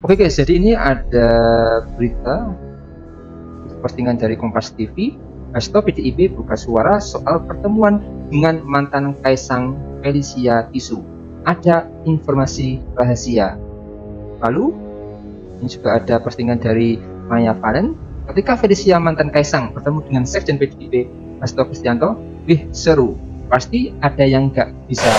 Oke guys, jadi ini ada berita postingan dari Kompas TV. Hasto PDIP buka suara soal pertemuan dengan mantan Kaisang Felicia Tisu. Ada informasi rahasia. Lalu ini juga ada postingan dari Maya Valen. Ketika Felicia mantan Kaisang bertemu dengan Sekjen PDIP Hasto Kristianto, wih seru. Pasti ada yang nggak bisa.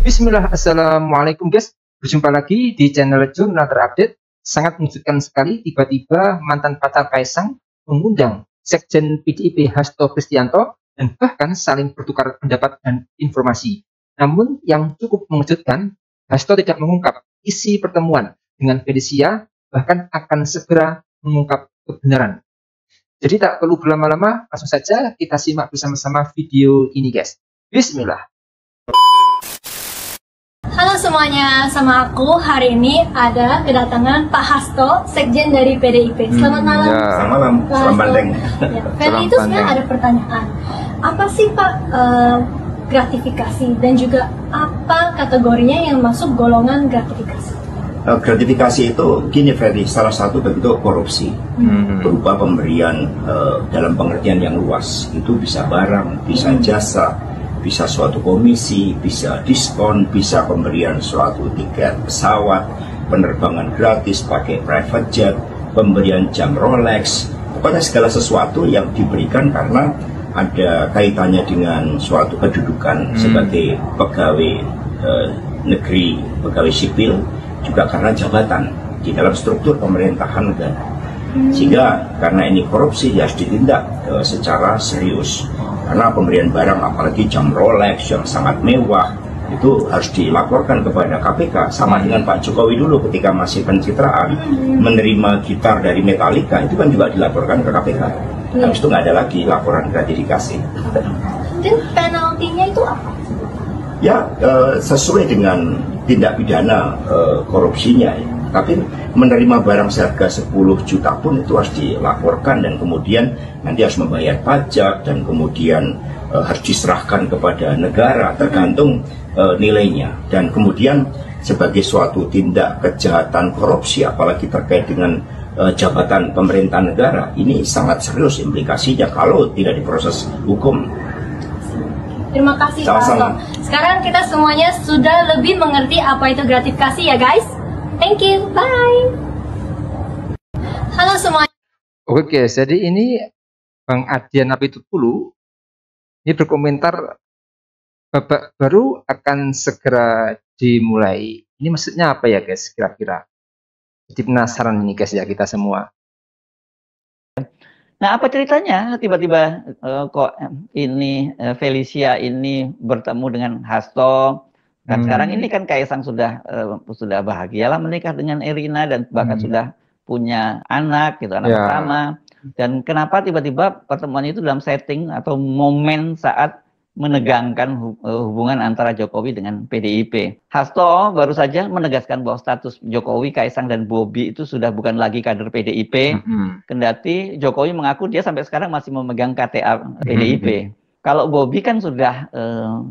Bismillah, assalamualaikum guys. Berjumpa lagi di channel Jurnal Terupdate. Sangat mengejutkan sekali tiba-tiba mantan pacar Kaisang mengundang Sekjen PDIP Hasto Kristianto dan bahkan saling bertukar pendapat dan informasi. Namun yang cukup mengejutkan, Hasto tidak mengungkap isi pertemuan dengan Felicia, bahkan akan segera mengungkap kebenaran. Jadi tak perlu berlama-lama, langsung saja kita simak bersama-sama video ini guys. Bismillah. Halo semuanya, sama aku hari ini ada kedatangan Pak Hasto, Sekjen dari PDIP. Selamat malam. Selamat malam, salam bandeng. Ya, Feli itu sebenarnya ada pertanyaan. Apa sih Pak gratifikasi dan juga apa kategorinya yang masuk golongan gratifikasi? Gratifikasi itu gini Ferdi, salah satu bentuk korupsi berupa pemberian dalam pengertian yang luas. Itu bisa barang, bisa jasa, bisa suatu komisi, bisa diskon, bisa pemberian suatu tiket pesawat, penerbangan gratis pakai private jet, pemberian jam Rolex, pokoknya segala sesuatu yang diberikan karena ada kaitannya dengan suatu kedudukan sebagai pegawai negeri, pegawai sipil, juga karena jabatan di dalam struktur pemerintahan negara. Sehingga karena ini korupsi harus ditindak secara serius. Karena pemberian barang apalagi jam Rolex yang sangat mewah itu harus dilaporkan kepada KPK. Sama dengan Pak Jokowi dulu ketika masih pencitraan menerima gitar dari Metallica itu kan juga dilaporkan ke KPK. Habis itu nggak ada lagi laporan gratifikasi. Dan penaltinya itu apa? Ya sesuai dengan tindak pidana korupsinya ya. Tapi menerima barang seharga 10 juta pun itu harus dilaporkan dan kemudian nanti harus membayar pajak dan kemudian harus diserahkan kepada negara tergantung nilainya. Dan kemudian sebagai suatu tindak kejahatan korupsi apalagi terkait dengan jabatan pemerintahan negara, ini sangat serius implikasinya kalau tidak diproses hukum. Terima kasih Pak Hasto. Sekarang kita semuanya sudah lebih mengerti apa itu gratifikasi ya guys. Thank you, bye. Halo semuanya. Oke guys, jadi ini Bang Adian Apitupulu ini berkomentar babak baru akan segera dimulai. Ini maksudnya apa ya guys kira-kira? Jadi penasaran ini guys ya kita semua. Nah, apa ceritanya tiba-tiba kok ini Felicia ini bertemu dengan Hasto? Dan sekarang ini kan Kaisang sudah bahagialah menikah dengan Erina dan bahkan sudah punya anak gitu, anak pertama. Dan kenapa tiba-tiba pertemuan itu dalam setting atau momen saat menegangkan hubungan antara Jokowi dengan PDIP. Hasto baru saja menegaskan bahwa status Jokowi, Kaisang dan Bobi itu sudah bukan lagi kader PDIP. Kendati Jokowi mengaku dia sampai sekarang masih memegang KTA PDIP. Kalau Bobi kan sudah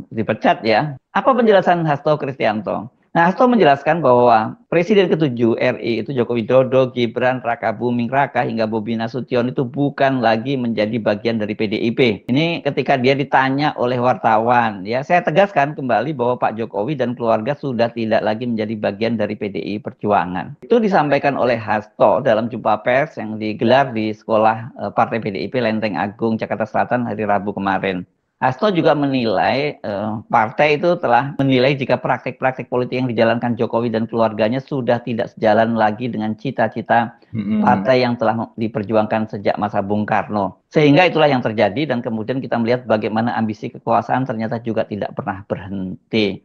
dipecat ya. Apa penjelasan Hasto Kristianto? Nah, Hasto menjelaskan bahwa Presiden ke-7 RI itu Joko Widodo, Gibran, Raka Buming Raka hingga Bobi Nasution itu bukan lagi menjadi bagian dari PDIP. Ini ketika dia ditanya oleh wartawan, ya saya tegaskan kembali bahwa Pak Jokowi dan keluarga sudah tidak lagi menjadi bagian dari PDI Perjuangan. Itu disampaikan oleh Hasto dalam jumpa pers yang digelar di sekolah Partai PDIP Lenteng Agung, Jakarta Selatan hari Rabu kemarin. Hasto juga menilai partai itu telah menilai jika praktik-praktik politik yang dijalankan Jokowi dan keluarganya sudah tidak sejalan lagi dengan cita-cita partai yang telah diperjuangkan sejak masa Bung Karno. Sehingga itulah yang terjadi dan kemudian kita melihat bagaimana ambisi kekuasaan ternyata juga tidak pernah berhenti.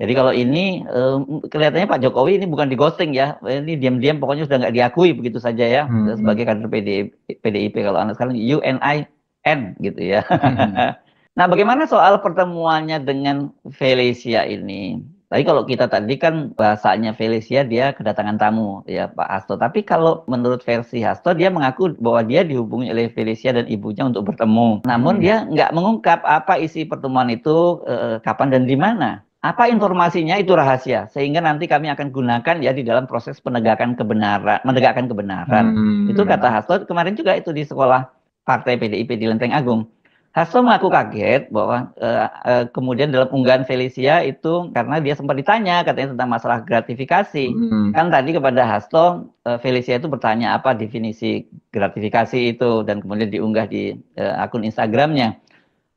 Jadi kalau ini kelihatannya Pak Jokowi ini bukan di ghosting ya, ini diam-diam pokoknya sudah nggak diakui begitu saja ya sebagai kader PDIP kalau anak sekarang UNIN gitu ya. Nah, bagaimana soal pertemuannya dengan Felicia ini? Tapi kalau kita tadi kan bahasanya Felicia dia kedatangan tamu ya Pak Hasto. Tapi kalau menurut versi Hasto dia mengaku bahwa dia dihubungi oleh Felicia dan ibunya untuk bertemu. Namun dia nggak mengungkap apa isi pertemuan itu, kapan dan di mana. Apa informasinya itu rahasia, sehingga nanti kami akan gunakan ya di dalam proses penegakan kebenaran, menegakkan kebenaran. Itu kata Hasto kemarin juga itu di sekolah Partai PDIP di Lenteng Agung. Hasto mengaku kaget bahwa kemudian dalam unggahan Felicia itu karena dia sempat ditanya katanya tentang masalah gratifikasi. Kan tadi kepada Hasto, Felicia itu bertanya apa definisi gratifikasi itu dan kemudian diunggah di akun Instagramnya.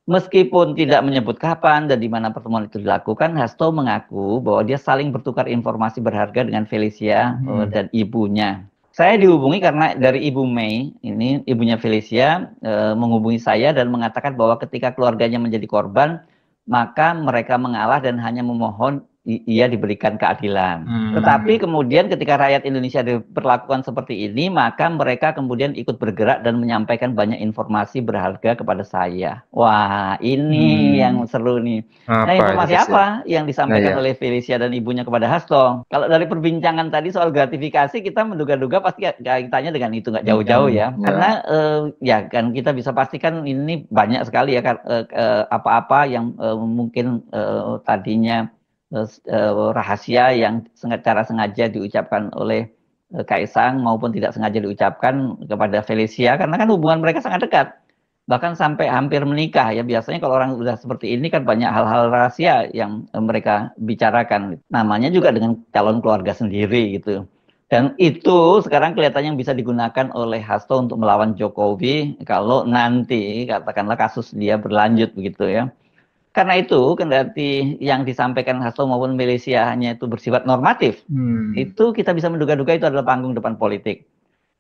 Meskipun tidak menyebut kapan dan di mana pertemuan itu dilakukan, Hasto mengaku bahwa dia saling bertukar informasi berharga dengan Felicia dan ibunya. Saya dihubungi karena dari Ibu Mei, ini ibunya Felicia, menghubungi saya dan mengatakan bahwa ketika keluarganya menjadi korban, maka mereka mengalah dan hanya memohon ia diberikan keadilan. Tetapi kemudian ketika rakyat Indonesia diperlakukan seperti ini, maka mereka kemudian ikut bergerak dan menyampaikan banyak informasi berharga kepada saya. Wah, ini yang seru nih. Nah, informasi apa yang disampaikan oleh Felicia dan ibunya kepada Hasto? Kalau dari perbincangan tadi soal gratifikasi, kita menduga-duga pasti kaitannya dengan itu, nggak jauh-jauh ya. Karena ya kan kita bisa pastikan ini banyak sekali ya apa-apa yang mungkin tadinya rahasia yang secara sengaja diucapkan oleh Kaisang maupun tidak sengaja diucapkan kepada Felicia, karena kan hubungan mereka sangat dekat, bahkan sampai hampir menikah ya. Biasanya kalau orang sudah seperti ini kan banyak hal-hal rahasia yang mereka bicarakan, namanya juga dengan calon keluarga sendiri gitu. Dan itu sekarang kelihatannya yang bisa digunakan oleh Hasto untuk melawan Jokowi kalau nanti katakanlah kasus dia berlanjut begitu ya. Karena itu, kendati yang disampaikan Hasto maupun Felicia hanya itu bersifat normatif, itu kita bisa menduga-duga itu adalah panggung depan politik.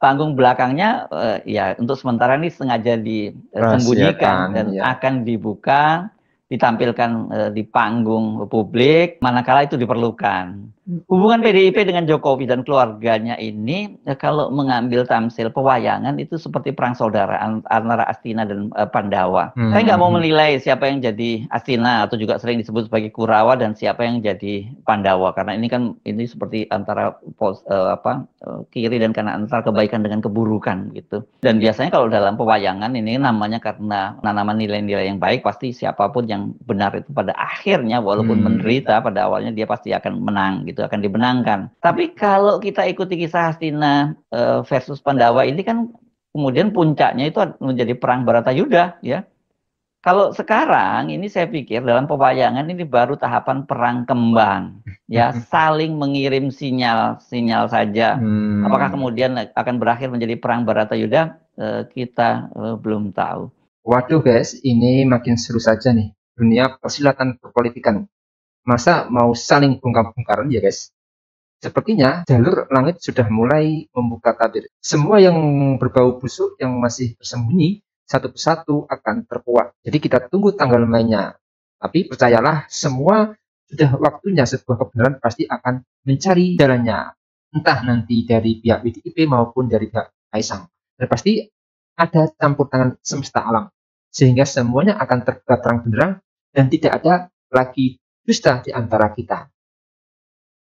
Panggung belakangnya, ya untuk sementara ini sengaja disembunyikan dan akan dibuka, ditampilkan di panggung publik, manakala itu diperlukan. Hubungan PDIP dengan Jokowi dan keluarganya ini, kalau mengambil tamsil pewayangan itu seperti perang saudara antara Astina dan Pandawa. Saya nggak mau menilai siapa yang jadi Astina atau juga sering disebut sebagai Kurawa dan siapa yang jadi Pandawa, karena ini kan ini seperti antara kiri dan kanan, antara kebaikan dengan keburukan gitu. Dan biasanya kalau dalam pewayangan ini namanya karena menanam nilai-nilai yang baik, pasti siapapun yang benar itu pada akhirnya walaupun menderita pada awalnya dia pasti akan menang gitu, akan dimenangkan. Tapi kalau kita ikuti kisah Hastina versus Pandawa ini kan kemudian puncaknya itu menjadi perang Baratayuda ya. Kalau sekarang ini saya pikir dalam pewayangan ini baru tahapan perang kembang ya, saling mengirim sinyal saja. Apakah kemudian akan berakhir menjadi perang Baratayuda, kita belum tahu. Waduh guys, ini makin seru saja nih dunia persilatan perpolitikan. Masa mau saling bongkar-bongkaran ya guys? Sepertinya jalur langit sudah mulai membuka tabir. Semua yang berbau busuk yang masih bersembunyi satu persatu akan terkuak. Jadi kita tunggu tanggal mainnya. Tapi percayalah, semua sudah waktunya sebuah kebenaran pasti akan mencari jalannya. Entah nanti dari pihak PDIP maupun dari pihak Kaisang. Dan pasti ada campur tangan semesta alam. Sehingga semuanya akan terbuka terang benderang dan tidak ada lagi dusta di antara kita.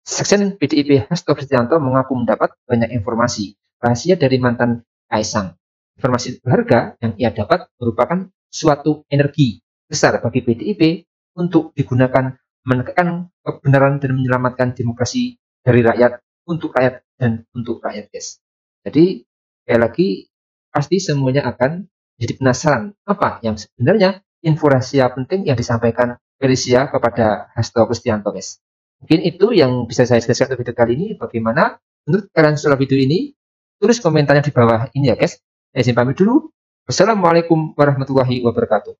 Sekjen PDIP Hasto Kristianto mengaku mendapat banyak informasi rahasia dari mantan Kaisang. Informasi berharga yang ia dapat merupakan suatu energi besar bagi PDIP untuk digunakan menegakkan kebenaran dan menyelamatkan demokrasi dari rakyat, untuk rakyat, dan untuk rakyat guys. Jadi sekali lagi pasti semuanya akan jadi penasaran apa yang sebenarnya informasi penting yang disampaikan Felicia kepada Hasto Kristianto guys. Mungkin itu yang bisa saya jelaskan untuk video kali ini. Bagaimana menurut kalian soal video ini? Tulis komentarnya di bawah ini ya guys. Saya izin pamit dulu. Wassalamualaikum warahmatullahi wabarakatuh.